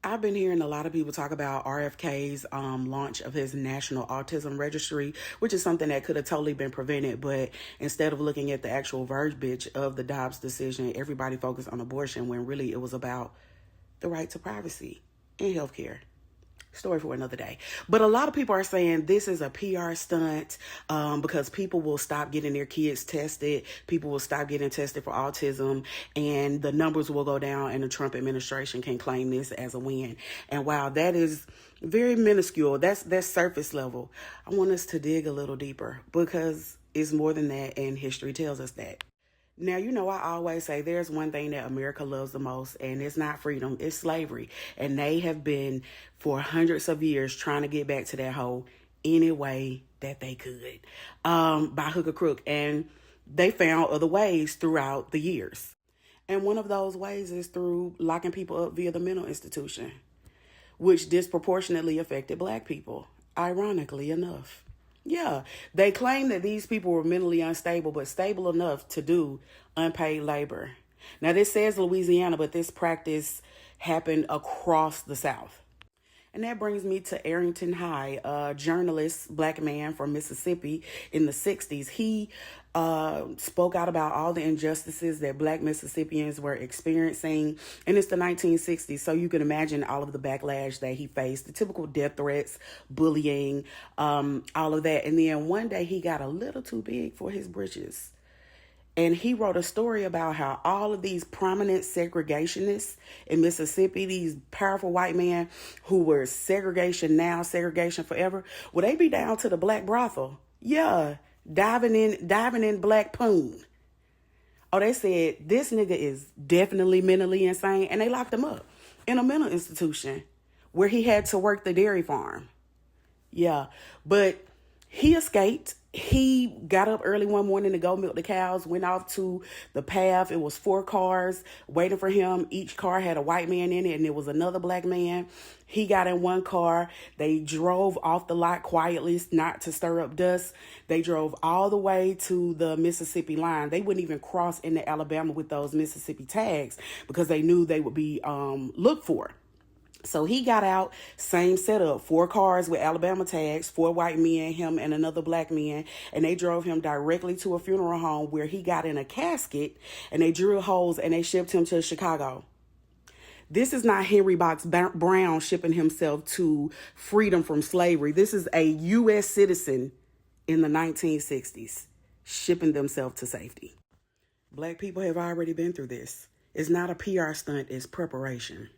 I've been hearing a lot of people talk about RFK's launch of his National Autism Registry, which is something that could have totally been prevented. But instead of looking at the actual verbiage of the Dobbs decision, everybody focused on abortion when really it was about the right to privacy in healthcare. Story for another day. But a lot of people are saying this is a PR stunt because people will stop getting their kids tested. People will stop getting tested for autism, and the numbers will go down, and the Trump administration can claim this as a win. And while that is very minuscule, that's surface level, I want us to dig a little deeper because it's more than that, and history tells us that. Now, I always say there's one thing that America loves the most, and it's not freedom, it's slavery. And they have been, for hundreds of years, trying to get back to that hole any way that they could, by hook or crook. And they found other ways throughout the years. And one of those ways is through locking people up via the mental institution, which disproportionately affected Black people, ironically enough. Yeah, they claim that these people were mentally unstable, but stable enough to do unpaid labor. Now, this says Louisiana, but this practice happened across the South. And that brings me to Arrington High, a journalist, Black man from Mississippi in the 60s. He spoke out about all the injustices that Black Mississippians were experiencing. And it's the 1960s, so you can imagine all of the backlash that he faced, the typical death threats, bullying, all of that. And then one day he got a little too big for his britches. And he wrote a story about how all of these prominent segregationists in Mississippi, these powerful white men who were segregation now, segregation forever, would they be down to the Black brothel? Yeah, diving in Black poon. Oh, they said this nigga is definitely mentally insane, and they locked him up in a mental institution where he had to work the dairy farm. Yeah, but he escaped. He got up early one morning to go milk the cows, went off to the path. It was 4 cars waiting for him. Each car had a white man in it, and there was another Black man. He got in one car. They drove off the lot quietly, not to stir up dust. They drove all the way to the Mississippi line. They wouldn't even cross into Alabama with those Mississippi tags because they knew they would be looked for. So he got out, same setup, 4 cars with Alabama tags, 4 white men, him and another Black man, and they drove him directly to a funeral home where he got in a casket, and they drilled holes and they shipped him to Chicago. This is not Henry Box Brown shipping himself to freedom from slavery. This is a U.S. citizen in the 1960s shipping themselves to safety. Black people have already been through this. It's not a PR stunt, it's preparation.